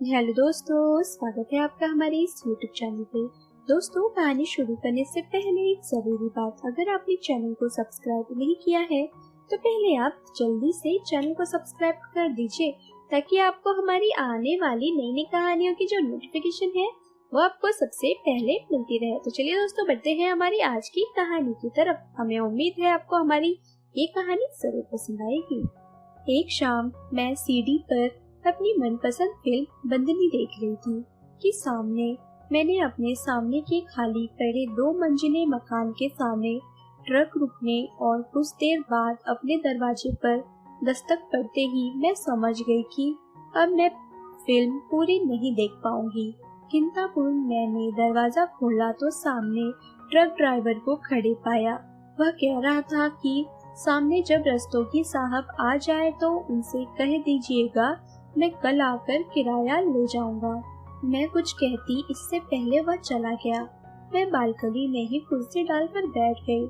Hello दोस्तों, स्वागत है आपका हमारे इस YouTube चैनल पे। दोस्तों, कहानी शुरू करने से पहले एक जरूरी बात, अगर आपने चैनल को सब्सक्राइब नहीं किया है तो पहले आप जल्दी से चैनल को सब्सक्राइब कर दीजिए ताकि आपको हमारी आने वाली नई नई कहानियों की जो नोटिफिकेशन है वो आपको सबसे पहले मिलती रहे। तो चलिए दोस्तों, बढ़ते हैं हमारी आज की कहानी की तरफ। हमें उम्मीद है आपको हमारी ये कहानी जरूर पसंद आएगी। एक शाम मैं सीढ़ी पर अपनी मनपसंद फिल्म बंदनी देख रही थी कि सामने मैंने अपने सामने के खाली पड़े 2 मंजिले मकान के सामने ट्रक रुकने और कुछ देर बाद अपने दरवाजे पर दस्तक पड़ते ही मैं समझ गई कि अब मैं फिल्म पूरी नहीं देख पाऊंगी। चिंतापूर्ण मैंने दरवाजा खोला तो सामने ट्रक ड्राइवर को खड़े पाया। वह कह रहा था कि सामने जब रस्तोगी साहब आ जाए तो उनसे कह दीजिएगा मैं कल आकर किराया ले जाऊंगा। मैं कुछ कहती इससे पहले वह चला गया। मैं बालकनी में ही कुर्सी डालकर बैठ गई।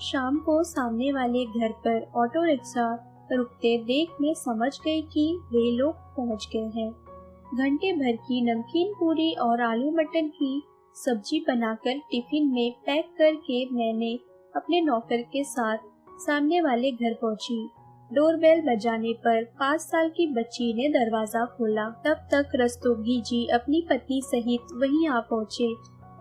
शाम को सामने वाले घर पर ऑटो रिक्शा रुकते देख मैं समझ गई कि वे लोग पहुंच गए हैं। घंटे भर की नमकीन पूरी और आलू मटर की सब्जी बनाकर टिफिन में पैक करके मैंने अपने नौकर के साथ सामने वाले घर पहुंची। डोरबेल बजाने पर 5 साल की बच्ची ने दरवाजा खोला। तब तक रस्तोगी जी अपनी पत्नी सहित वहीं आ पहुँचे।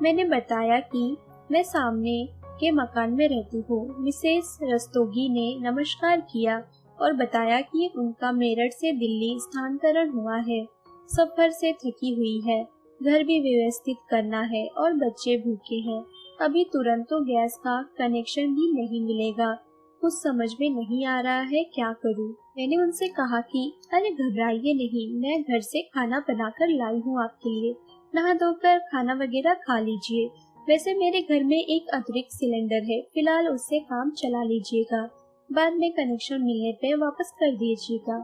मैंने बताया कि मैं सामने के मकान में रहती हूँ। मिसेस रस्तोगी ने नमस्कार किया और बताया कि उनका मेरठ से दिल्ली स्थानांतरण हुआ है। सफर से थकी हुई है, घर भी व्यवस्थित करना है और बच्चे भूखे हैं। अभी तुरंत तो गैस का कनेक्शन भी नहीं मिलेगा। कुछ समझ में नहीं आ रहा है, क्या करूं? मैंने उनसे कहा कि अरे घबराइए नहीं, मैं घर से खाना बनाकर लाई हूँ आपके लिए। नहा धोकर खाना वगैरह खा लीजिए। वैसे मेरे घर में एक अतिरिक्त सिलेंडर है, फिलहाल उससे काम चला लीजिएगा। बाद में कनेक्शन मिलने पे वापस कर दीजिएगा।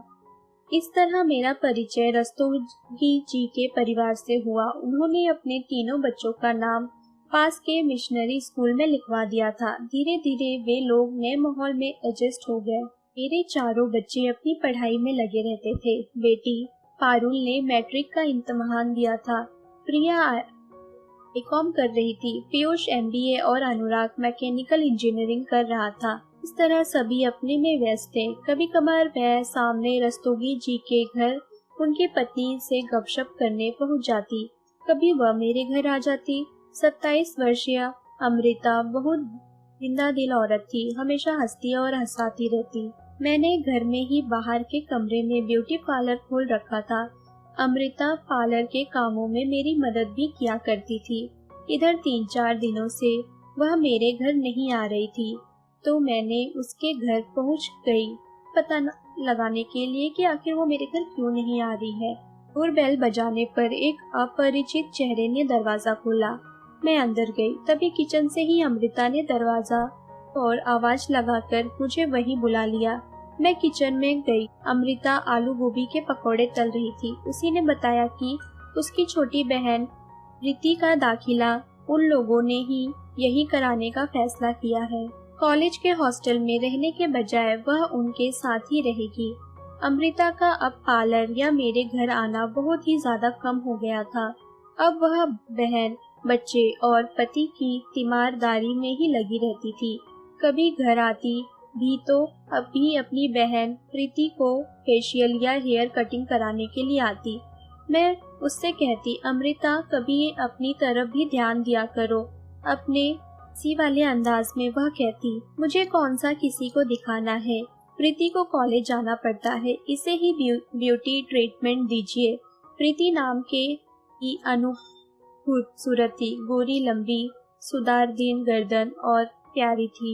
इस तरह मेरा परिचय रस्तोगी जी के परिवार से हुआ। उन्होंने अपने तीनों बच्चों का नाम पास के मिशनरी स्कूल में लिखवा दिया था। धीरे धीरे वे लोग नए माहौल में एडजस्ट हो गए। मेरे चारों बच्चे अपनी पढ़ाई में लगे रहते थे। बेटी पारुल ने मैट्रिक का इम्तिहान दिया था। प्रिया बीकॉम कर रही थी। पीयूष एमबीए और अनुराग मैकेनिकल इंजीनियरिंग कर रहा था। इस तरह सभी अपने में व्यस्त थे। कभी कभार मैं सामने रस्तोगी जी के घर उनकी पत्नी से गपशप करने पहुंच जाती। कभी वह मेरे घर आ जाती। 27 वर्षीय अमृता बहुत जिंदा दिल औरत थी, हमेशा हंसती और हंसाती रहती। मैंने घर में ही बाहर के कमरे में ब्यूटी पार्लर खोल रखा था। अमृता पार्लर के कामों में मेरी मदद भी किया करती थी। इधर 3-4 दिनों से वह मेरे घर नहीं आ रही थी, तो मैंने उसके घर पहुंच गई पता लगाने के लिए कि आखिर वो मेरे घर क्यों नहीं आ रही है। डोरबेल बजाने पर एक अपरिचित चेहरे ने दरवाजा खोला। मैं अंदर गई। तभी किचन से ही अमृता ने दरवाजा और आवाज लगाकर मुझे वहीं बुला लिया। मैं किचन में गई। अमृता आलू गोभी के पकौड़े तल रही थी। उसी ने बताया कि उसकी छोटी बहन प्रीति का दाखिला उन लोगों ने ही यही कराने का फैसला किया है। कॉलेज के हॉस्टल में रहने के बजाय वह उनके साथ ही रहेगी। अमृता का अब पार्लर या मेरे घर आना बहुत ही ज्यादा कम हो गया था। अब वह बहन, बच्चे और पति की तीमारदारी में ही लगी रहती थी। कभी घर आती भी तो अब भी अपनी बहन प्रीति को फेशियल या हेयर कटिंग कराने के लिए आती। मैं उससे कहती, अमृता कभी अपनी तरफ भी ध्यान दिया करो। अपने सी वाले अंदाज में वह कहती, मुझे कौन सा किसी को दिखाना है, प्रीति को कॉलेज जाना पड़ता है, इसे ही ब्यूटी ट्रीटमेंट दीजिए। प्रीति नाम के की खूबसूरत थी, गोरी लंबी सुदारदीन गर्दन और प्यारी थी।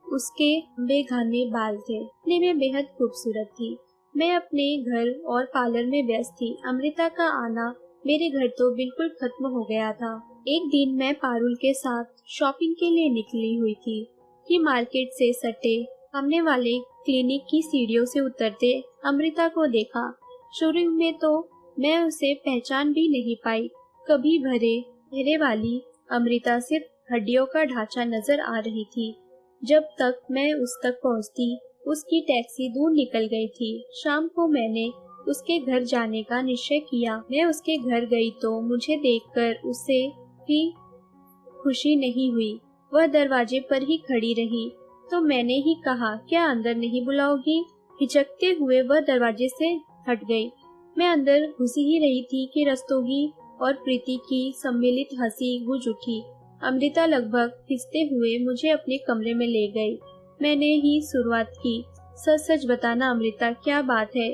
उसके लंबे घने बाल थे। दिखने में बेहद खूबसूरत थी। मैं अपने घर और पार्लर में व्यस्त थी। अमृता का आना मेरे घर तो बिल्कुल खत्म हो गया था। एक दिन मैं पारुल के साथ शॉपिंग के लिए निकली हुई थी कि मार्केट से सटे सामने वाले क्लिनिक की सीढ़ियों से उतरते अमृता को देखा। शुरू में तो मैं उसे पहचान भी नहीं पाई। कभी भरे चेहरे वाली अमृता सिर्फ हड्डियों का ढांचा नजर आ रही थी। जब तक मैं उस तक पहुंचती, उसकी टैक्सी दूर निकल गई थी। शाम को मैंने उसके घर जाने का निश्चय किया। मैं उसके घर गई तो मुझे देखकर उसे भी खुशी नहीं हुई। वह दरवाजे पर ही खड़ी रही तो मैंने ही कहा, क्या अंदर नहीं बुलाओगी? हिचकते हुए वह दरवाजे से हट गई। मैं अंदर घुसी ही रही थी कि रस्तोगी और प्रीति की सम्मिलित हंसी गूंज उठी। अमृता लगभग खिंचते हुए मुझे अपने कमरे में ले गई। मैंने ही शुरुआत की, सच सच बताना अमृता, क्या बात है?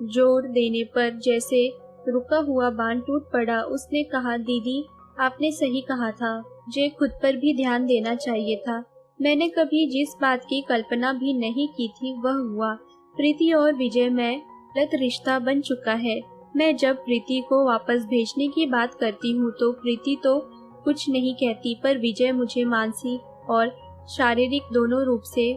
जोर देने पर जैसे रुका हुआ बांध टूट पड़ा। उसने कहा, दीदी आपने सही कहा था, मुझे खुद पर भी ध्यान देना चाहिए था। मैंने कभी जिस बात की कल्पना भी नहीं की थी वह हुआ। प्रीति और विजय में गलत रिश्ता बन चुका है। मैं जब प्रीति को वापस भेजने की बात करती हूँ तो प्रीति तो कुछ नहीं कहती, पर विजय मुझे मानसिक और शारीरिक दोनों रूप से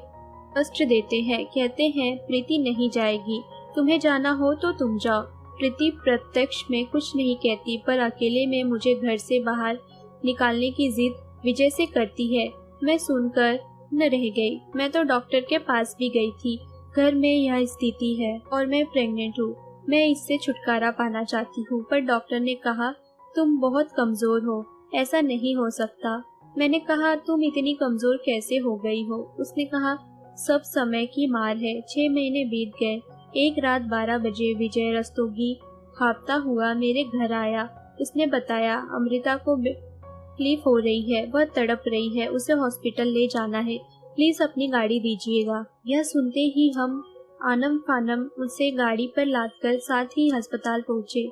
कष्ट देते हैं। कहते हैं प्रीति नहीं जाएगी, तुम्हें जाना हो तो तुम जाओ। प्रीति प्रत्यक्ष में कुछ नहीं कहती, पर अकेले में मुझे घर से बाहर निकालने की जिद विजय से करती है। मैं सुनकर न रह गई। मैं तो डॉक्टर के पास भी गई थी। घर में यह स्थिति है और मैं प्रेग्नेंट हूँ। मैं इससे छुटकारा पाना चाहती हूँ, पर डॉक्टर ने कहा तुम बहुत कमजोर हो, ऐसा नहीं हो सकता। मैंने कहा, तुम इतनी कमजोर कैसे हो गई हो? उसने कहा, सब समय की मार है। 6 महीने बीत गए। एक रात 12 बजे विजय रस्तोगी खापता हुआ मेरे घर आया। उसने बताया, अमृता को तकलीफ हो रही है, वह तड़प रही है, उसे हॉस्पिटल ले जाना है, प्लीज अपनी गाड़ी दीजिएगा। यह सुनते ही हम आनम फानम उसे गाड़ी पर लादकर साथ ही अस्पताल पहुँचे।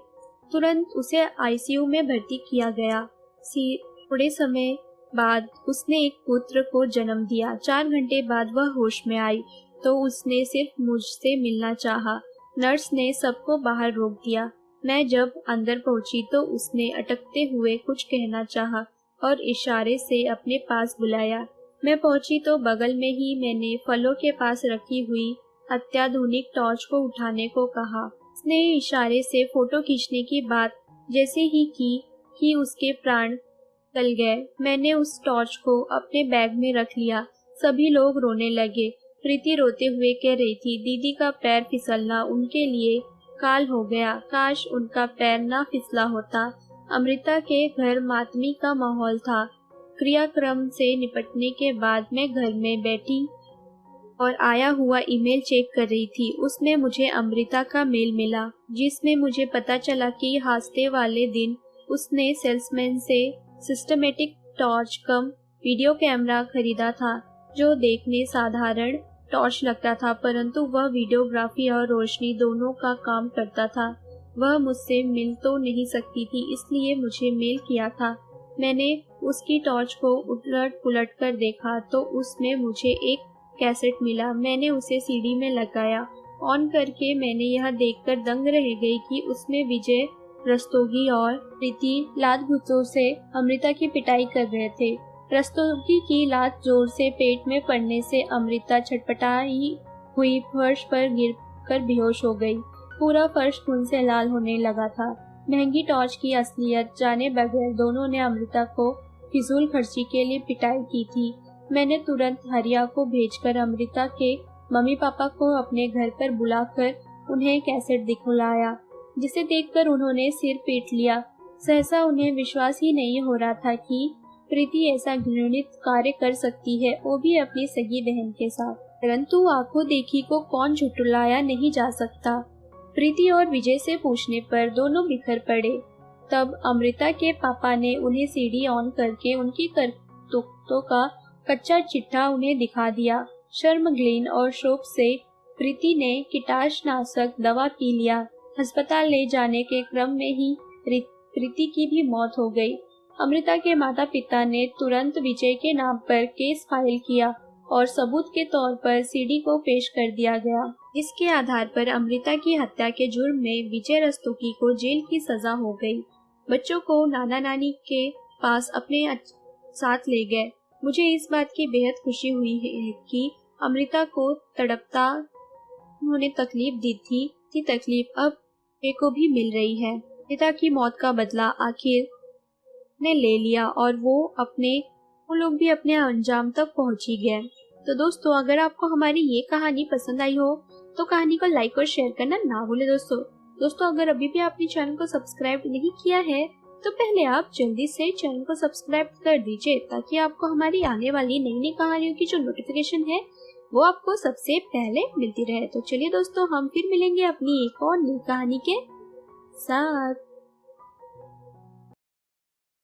तुरंत उसे आईसीयू में भर्ती किया गया। थोड़े समय बाद उसने एक पुत्र को जन्म दिया। 4 घंटे बाद वह होश में आई तो उसने सिर्फ मुझसे मिलना चाहा। नर्स ने सबको बाहर रोक दिया। मैं जब अंदर पहुंची तो उसने अटकते हुए कुछ कहना चाहा और इशारे से अपने पास बुलाया। मैं पहुंची तो बगल में ही मैंने फलों के पास रखी हुई अत्याधुनिक टॉर्च को उठाने को कहा। उसने इशारे से फोटो खींचने की बात जैसे ही की कि उसके प्राण चल गए। मैंने उस टॉर्च को अपने बैग में रख लिया। सभी लोग रोने लगे। प्रीति रोते हुए कह रही थी, दीदी का पैर फिसलना उनके लिए काल हो गया, काश उनका पैर ना फिसला होता। अमृता के घर मातमी का माहौल था। क्रियाक्रम से निपटने के बाद मैं घर में बैठी और आया हुआ ईमेल चेक कर रही थी। उसमें मुझे अमृता का मेल मिला जिसमें मुझे पता चला कि हादसे वाले दिन उसने सेल्समैन से systematic torch cum video camera खरीदा था, जो देखने साधारण टॉर्च लगता था, परंतु वह वीडियोग्राफी और रोशनी दोनों का काम करता था। वह मुझसे मिल तो नहीं सकती थी, इसलिए मुझे मेल किया था। मैंने उसकी टॉर्च को उलट पुलट कर देखा तो उसमें मुझे एक कैसेट मिला। मैंने उसे सीडी में लगाया। ऑन करके मैंने यह देखकर दंग रह गई कि उसमें विजय रस्तोगी और प्रीति लात घुसों से अमृता की पिटाई कर रहे थे। रस्तोगी की लात जोर से पेट में पड़ने से अमृता छटपटाई हुई फर्श पर गिरकर बेहोश हो गई। पूरा फर्श खून से लाल होने लगा था। महंगी टॉर्च की असलियत जाने बगैर दोनों ने अमृता को फिजूल खर्ची के लिए पिटाई की थी। मैंने तुरंत हरिया को भेजकर अमृता के मम्मी पापा को अपने घर पर बुलाकर उन्हें कैसेट दिखलाया, जिसे देखकर उन्होंने सिर पीट लिया। सहसा उन्हें विश्वास ही नहीं हो रहा था कि प्रीति ऐसा घृणित कार्य कर सकती है, वो भी अपनी सगी बहन के साथ। परंतु आंखों देखी को कौन झुठलाया नहीं जा सकता। प्रीति और विजय से पूछने पर दोनों बिखर पड़े। तब अमृता के पापा ने उन्हें सीडी ऑन करके उनकी करतूतों का कच्चा चिट्ठा उन्हें दिखा दिया। शर्म, ग्लेन और शोक से प्रीति ने कीटनाशक दवा पी लिया। अस्पताल ले जाने के क्रम में ही प्रीति की भी मौत हो गई। अमृता के माता पिता ने तुरंत विजय के नाम पर केस फाइल किया और सबूत के तौर पर सीडी को पेश कर दिया गया। इसके आधार पर अमृता की हत्या के जुर्म में विजय रस्तोगी को जेल की सजा हो गई। बच्चों को नाना नानी के पास अपने साथ ले गए। मुझे इस बात की बेहद खुशी हुई है कि अमृता को तड़पता उन्होंने तकलीफ दी थी, तकलीफ अब को भी मिल रही है। पिता की मौत का बदला आखिर ने ले लिया और वो लोग भी अपने अंजाम तक पहुंच ही गए। तो दोस्तों, अगर आपको हमारी ये कहानी पसंद आई हो तो कहानी को लाइक और शेयर करना ना भूले दोस्तों। दोस्तों अगर अभी भी आपने चैनल को सब्सक्राइब नहीं किया है तो पहले आप जल्दी से चैनल को सब्सक्राइब कर दीजिए, ताकि आपको हमारी आने वाली नई नई कहानियों की जो नोटिफिकेशन है वो आपको सबसे पहले मिलती रहे। तो चलिए दोस्तों, हम फिर मिलेंगे अपनी एक और नई कहानी के साथ।